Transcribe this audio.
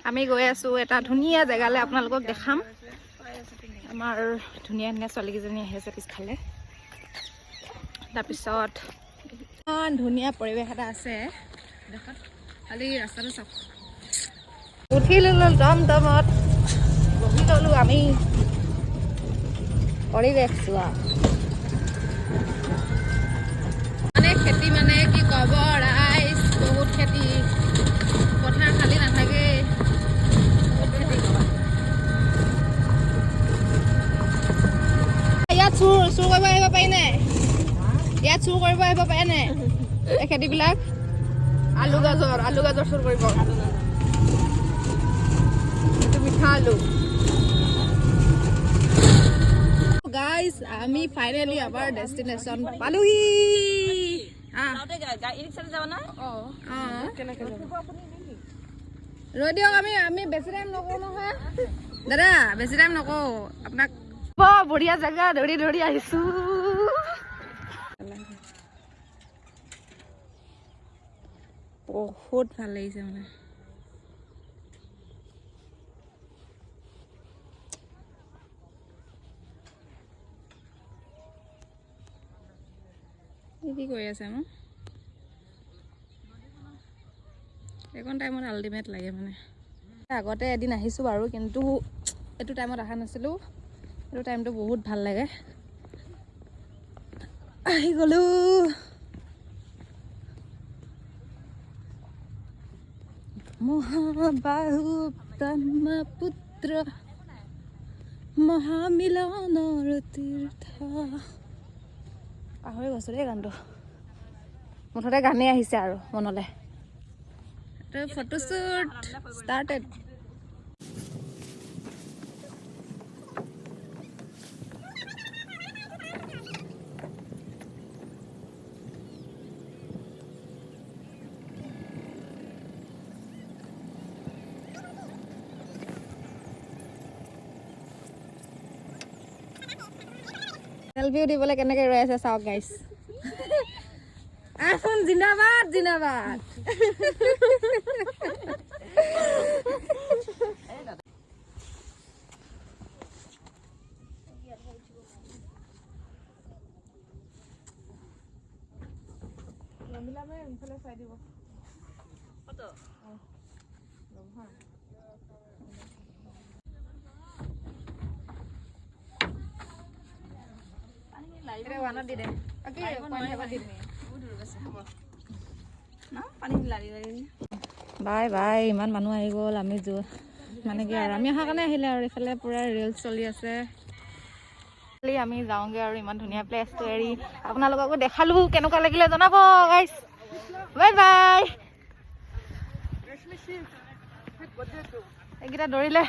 আমি গৈ আছো এটা ধুনীয়া জেগালৈ আপোনালোকক দেখাম আমাৰ ধুনীয়া ধুনীয়া ছোৱালীকেইজনী আহি আছে পিছফালে তাৰপিছত ইমান ধুনীয়া পৰিৱেশ এটা আছে দেখাত খালি ৰাস্তাটো চাওক উঠি ল'লো টমটমত বহি ল'লো আমি পৰিৱেশ চোৱা মানে খেতি মানে কি ক'ব ৰাইজ বহুত খেতি পথাৰ খালী নাথাকে ইয়াত চুৰ কৰিব আহিব পাৰি নাই ইয়াত চুৰ কৰিব আহিব পাৰে নাই এই খেতিবিলাক আলু গাজৰ চুৰ কৰিব এইটো মিঠা আলু গাইজ আমি ফাইনেলি আমাৰ ডেষ্টিনেশ্যন পালোহি ৰৈ দিয়ক আমি বেছি টাইম নকৰোঁ নহয় দাদা বেছি টাইম নকৰোঁ আপোনাক বঢ়িয়া জেগা দৌৰি দৌৰি আহিছো বহুত ভাল লাগিছে মানে কি কৰি আছে ন এইকণ টাইমত আল্টিমেট লাগে মানে আগতে এদিন আহিছোঁ বাৰু কিন্তু এইটো টাইমত অহা নাছিলোঁ এইটো টাইমটো বহুত ভাল লাগে আহি গ'লো মহাবাহু ব্ৰহ্মপুত্ৰ মহামিলনৰ তীৰ্থ পাহৰি গৈছোঁ দেই গানটো মুঠতে গানেই আহিছে আৰু মনলৈ ফটোশ্বুট ষ্টাৰ্টেড সেলফিও দিবলৈ কেনেকৈ ৰৈ আছে চাওক গাইছ আইফোন জিন্দাবাদ জিন্দাবাদ চাই দিব বাই বাই ইমান মানুহ আহি গ'ল আমি মানে কি আৰু আমি অহাৰ কাৰণে আহিলে আৰু এইফালে পূৰা ৰিলচ চলি আছে আমি যাওঁগৈ আৰু ইমান ধুনীয়া প্লেচটো এৰি আপোনালোককো দেখালো কেনেকুৱা লাগিলে জনাব গাইছ বাই বাই এইকেইটা দৌৰিলে